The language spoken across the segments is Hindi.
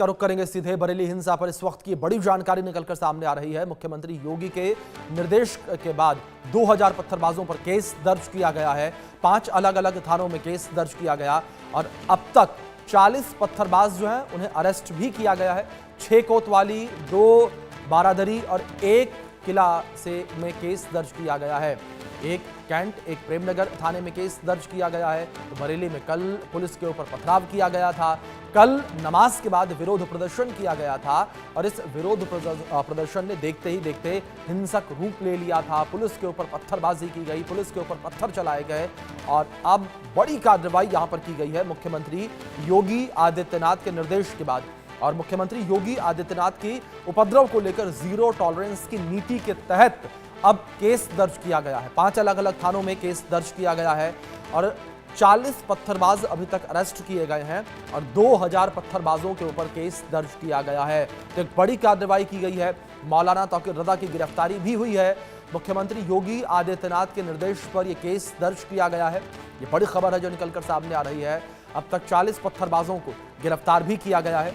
का रुख करेंगे सीधे बरेली हिंसा पर। इस वक्त की बड़ी जानकारी निकलकर सामने आ रही है। मुख्यमंत्री योगी के निर्देश के बाद 2000 पत्थरबाजों पर केस दर्ज किया गया है। 5 अलग अलग थानों में केस दर्ज किया गया और अब तक 40 पत्थरबाज जो हैं उन्हें अरेस्ट भी किया गया है। 6 कोतवाली, 2 बारादरी और 1 किला से में केस दर्ज किया गया है। एक कैंट, एक प्रेमनगर थाने में केस दर्ज किया गया है। तो बरेली में कल पुलिस के ऊपर पथराव किया गया था। कल नमाज के बाद विरोध प्रदर्शन किया गया था और इस विरोध प्रदर्शन ने देखते ही देखते हिंसक रूप ले लिया था। पुलिस के ऊपर पत्थरबाजी की गई, पुलिस के ऊपर पत्थर चलाए गए और अब बड़ी कार्रवाई यहां पर की गई है मुख्यमंत्री योगी आदित्यनाथ के निर्देश के बाद। और मुख्यमंत्री योगी आदित्यनाथ की उपद्रव को लेकर जीरो टॉलरेंस की नीति के तहत अब केस दर्ज किया गया है। 5 अलग अलग थानों में केस दर्ज किया गया है और 40 पत्थरबाज अभी तक अरेस्ट किए गए हैं और 2000 पत्थरबाजों के ऊपर केस दर्ज किया गया है। तो एक बड़ी कार्रवाई की गई है। मौलाना तौकीर रजा की गिरफ्तारी भी हुई है। मुख्यमंत्री योगी आदित्यनाथ के निर्देश पर यह केस दर्ज किया गया है। ये बड़ी खबर है जो निकलकर सामने आ रही है। अब तक 40 पत्थरबाजों को गिरफ्तार भी किया गया है।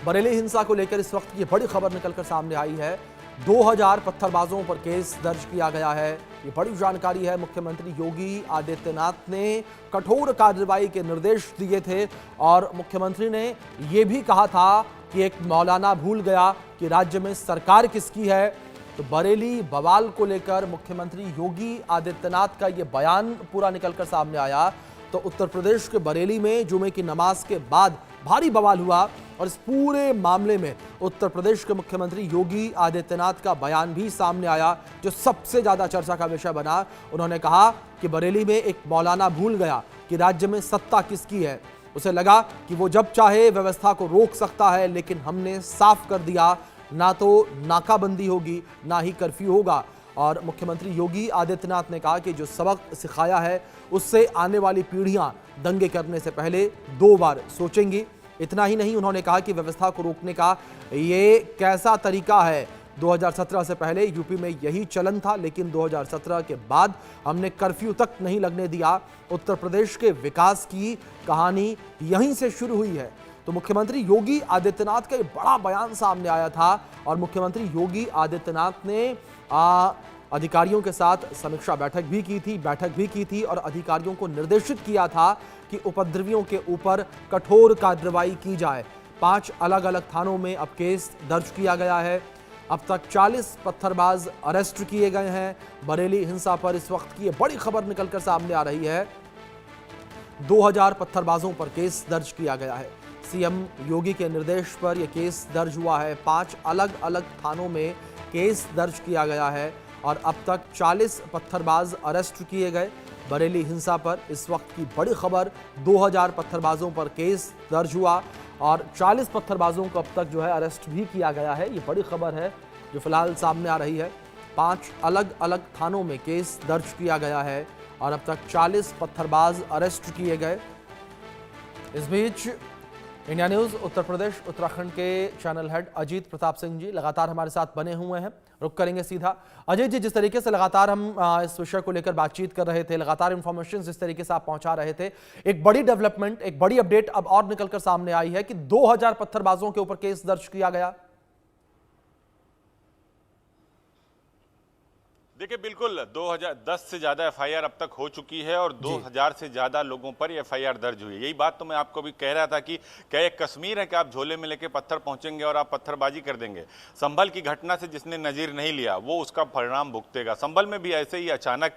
बरेली हिंसा को लेकर इस वक्त ये बड़ी खबर निकलकर सामने आई है। 2000 पत्थरबाजों पर केस दर्ज किया गया है। ये बड़ी जानकारी है। मुख्यमंत्री योगी आदित्यनाथ ने कठोर कार्रवाई के निर्देश दिए थे और मुख्यमंत्री ने यह भी कहा था कि एक मौलाना भूल गया कि राज्य में सरकार किसकी है। तो बरेली बवाल को लेकर मुख्यमंत्री योगी आदित्यनाथ का ये बयान पूरा निकलकर सामने आया। तो उत्तर प्रदेश के बरेली में जुमे की नमाज के बाद भारी बवाल हुआ और इस पूरे मामले में उत्तर प्रदेश के मुख्यमंत्री योगी आदित्यनाथ का बयान भी सामने आया जो सबसे ज्यादा चर्चा का विषय बना। उन्होंने कहा कि बरेली में एक मौलाना भूल गया कि राज्य में सत्ता किसकी है। उसे लगा कि वो जब चाहे व्यवस्था को रोक सकता है, लेकिन हमने साफ कर दिया, ना तो नाकाबंदी होगी ना ही कर्फ्यू होगा। और मुख्यमंत्री योगी आदित्यनाथ ने कहा कि जो सबक सिखाया है उससे आने वाली पीढ़ियां दंगे करने से पहले 2 बार सोचेंगी। इतना ही नहीं, उन्होंने कहा कि व्यवस्था को रोकने का ये कैसा तरीका है। 2017 से पहले यूपी में यही चलन था, लेकिन 2017 के बाद हमने कर्फ्यू तक नहीं लगने दिया। उत्तर प्रदेश के विकास की कहानी यहीं से शुरू हुई है। तो मुख्यमंत्री योगी आदित्यनाथ का ये बड़ा बयान सामने आया था और मुख्यमंत्री योगी आदित्यनाथ ने अधिकारियों के साथ समीक्षा बैठक भी की थी और अधिकारियों को निर्देशित किया था कि उपद्रवियों के ऊपर कठोर कार्रवाई की जाए। 5 अलग अलग थानों में अब केस दर्ज किया गया है। अब तक 40 पत्थरबाज अरेस्ट किए गए हैं। बरेली हिंसा पर इस वक्त की ये बड़ी खबर निकलकर सामने आ रही है। 2000 पत्थरबाजों पर केस दर्ज किया गया है। सीएम योगी के निर्देश पर यह केस दर्ज हुआ है। 5 अलग अलग थानों में केस दर्ज किया गया है और अब तक 40 पत्थरबाज अरेस्ट किए गए। बरेली हिंसा पर इस वक्त की बड़ी खबर, 2000 पत्थरबाजों पर केस दर्ज हुआ और 40 पत्थरबाजों को अब तक जो है अरेस्ट भी किया गया है। ये बड़ी खबर है जो फिलहाल सामने आ रही है। 5 अलग अलग थानों में केस दर्ज किया गया है और अब तक 40 पत्थरबाज अरेस्ट किए गए। इस बीच इंडिया न्यूज उत्तर प्रदेश उत्तराखंड के चैनल हेड अजीत प्रताप सिंह जी लगातार हमारे साथ बने हुए हैं। रुक करेंगे सीधा। अजीत जी, जिस तरीके से लगातार हम इस विषय को लेकर बातचीत कर रहे थे, लगातार इंफॉर्मेशन जिस तरीके से आप पहुंचा रहे थे, एक बड़ी डेवलपमेंट, एक बड़ी अपडेट अब और निकलकर सामने आई है कि 2000 पत्थरबाजों के ऊपर केस दर्ज किया गया। देखिए, बिल्कुल 2010 से ज्यादा एफआईआर अब तक हो चुकी है और 2000 से ज्यादा लोगों पर एफआईआर दर्ज हुई है। यही बात तो मैं आपको भी कह रहा था कि क्या ये कश्मीर है कि आप झोले में लेके पत्थर पहुंचेंगे और आप पत्थरबाजी कर देंगे। संभल की घटना से जिसने नजीर नहीं लिया वो उसका परिणाम भुगतेगा। संभल में भी ऐसे ही अचानक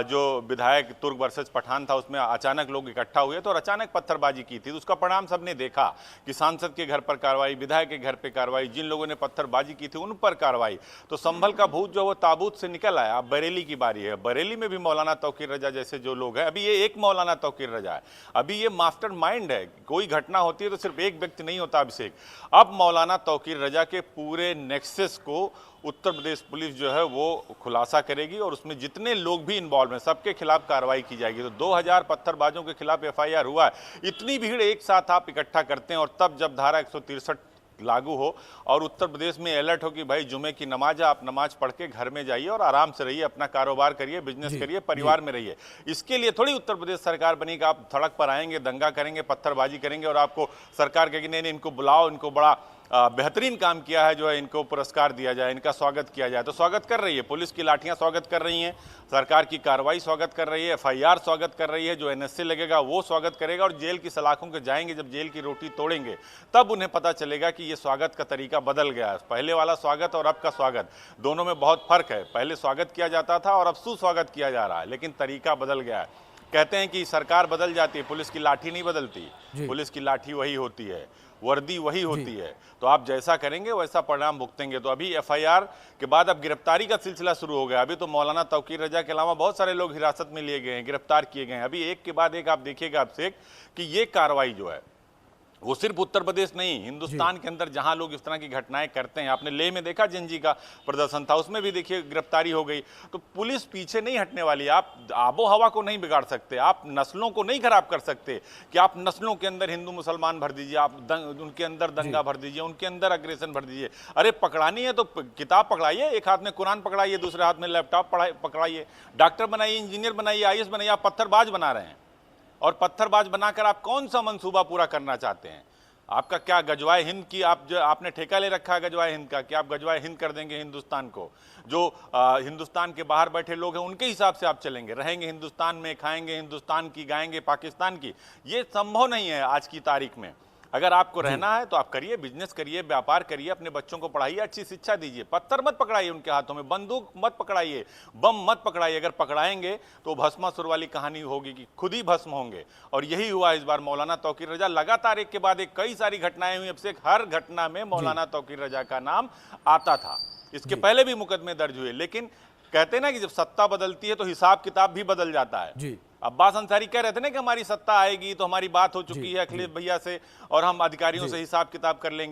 जो विधायक तुर्क वर्सेस पठान था उसमें अचानक लोग इकट्ठा हुए तो और अचानक पत्थरबाजी की थी। तो उसका परिणाम सबने देखा कि सांसद के घर पर कार्रवाई, विधायक के घर पर कार्रवाई, जिन लोगों ने पत्थरबाजी की थी उन पर कार्रवाई। तो संभल का भूत जो वो ताबूत से निकल आया। अब बरेली की बारी है। बरेली में भी मौलाना तौकीर रजा जैसे जो लोग हैं, अभी ये एक मौलाना तौकीर रजा है, अभी ये मास्टरमाइंड है। कोई घटना होती है तो सिर्फ एक व्यक्ति नहीं होता अभिषेक। अब मौलाना तौकीर रजा के पूरे नेक्सस को उत्तर प्रदेश पुलिस जो है वो खुलासा करेगी और उसमें जितने लोग भी इन्वॉल्व हैं सबके खिलाफ कार्रवाई की जाएगी। तो 2000 पत्थरबाजों के खिलाफ एफआईआर हुआ है। इतनी भीड़ एक साथ आप इकट्ठा करते हैं और तब जब धारा 163 लागू हो और उत्तर प्रदेश में अलर्ट हो कि भाई जुमे की नमाज है, आप नमाज पढ़ के घर में जाइए और आराम से रहिए, अपना कारोबार करिए, बिजनेस करिए, परिवार में रहिए। इसके लिए थोड़ी उत्तर प्रदेश सरकार बनी कि आप सड़क पर आएंगे, दंगा करेंगे, पत्थरबाजी करेंगे और आपको सरकार कहेगी नहीं नहीं इनको बुलाओ, इनको बड़ा बेहतरीन काम किया है, जो है इनको पुरस्कार दिया जाए, इनका स्वागत किया जाए। तो स्वागत कर रही है, पुलिस की लाठियां स्वागत कर रही हैं, सरकार की कार्रवाई स्वागत कर रही है, FIR स्वागत कर रही है, जो NSA लगेगा वो स्वागत करेगा और जेल की सलाखों के जाएंगे, जब जेल की रोटी तोड़ेंगे तब उन्हें पता चलेगा कि ये स्वागत का तरीका बदल गया है। पहले वाला स्वागत और अब का स्वागत दोनों में बहुत फर्क है। पहले स्वागत किया जाता था और अब सुस्वागत किया जा रहा है, लेकिन तरीका बदल गया है। कहते हैं कि सरकार बदल जाती है, पुलिस की लाठी नहीं बदलती, पुलिस की लाठी वही होती है, वर्दी वही होती है। तो आप जैसा करेंगे वैसा परिणाम भुगतेंगे। तो अभी FIR के बाद अब गिरफ्तारी का सिलसिला शुरू हो गया। अभी तो मौलाना तौकीर रजा के अलावा बहुत सारे लोग हिरासत में लिए गए हैं, गिरफ्तार किए गए हैं। अभी एक के बाद एक आप देखिएगा अभिषेक कि ये कार्रवाई जो है वो सिर्फ उत्तर प्रदेश नहीं, हिंदुस्तान के अंदर जहां लोग इस तरह की घटनाएं करते हैं, आपने लेह में देखा जिंजी का प्रदर्शन था, उसमें भी देखिए गिरफ्तारी हो गई। तो पुलिस पीछे नहीं हटने वाली। आप आबो हवा को नहीं बिगाड़ सकते, आप नस्लों को नहीं खराब कर सकते कि आप नस्लों के अंदर हिंदू मुसलमान भर दीजिए, आप उनके अंदर दंगा भर दीजिए, उनके अंदर अग्रेशन भर दीजिए। अरे पकड़ानी है तो किताब पकड़ाइए, एक हाथ में कुरान पकड़ाइए, दूसरे हाथ में लैपटॉप पकड़ाइए, डॉक्टर बनाइए, इंजीनियर बनाइए, IAS बनाइए। आप पत्थरबाज बना रहे हैं और पत्थरबाज बनाकर आप कौन सा मंसूबा पूरा करना चाहते हैं? आपका क्या गजवाए हिंद की आपने ठेका ले रखा है गजवाए हिंद का कि आप गजवाए हिंद कर देंगे हिंदुस्तान को? जो हिंदुस्तान के बाहर बैठे लोग हैं उनके हिसाब से आप चलेंगे, रहेंगे हिंदुस्तान में, खाएंगे हिंदुस्तान की, गाएंगे पाकिस्तान की? ये संभव नहीं है आज की तारीख में। अगर आपको रहना है तो आप करिए, बिजनेस करिए, व्यापार करिए, अपने बच्चों को पढ़ाइए, अच्छी शिक्षा दीजिए। पत्थर मत पकड़ाइए उनके हाथों में, बंदूक मत पकड़ाइए, बम मत पकड़ाइए। अगर पकड़ाएंगे तो भस्मासुर वाली कहानी होगी कि खुद ही भस्म होंगे। और यही हुआ इस बार मौलाना तौकीर रजा। लगातार एक के बाद एक कई सारी घटनाएं हुई। अब से हर घटना में मौलाना तौकीर रजा का नाम आता था। इसके पहले भी मुकदमे दर्ज हुए, लेकिन कहते हैं ना कि जब सत्ता बदलती है तो हिसाब किताब भी बदल जाता है। अब्बास अंसारी कह रहे थे ना कि हमारी सत्ता आएगी तो हमारी बात हो चुकी है अखिलेश भैया से और हम अधिकारियों से हिसाब किताब कर लेंगे।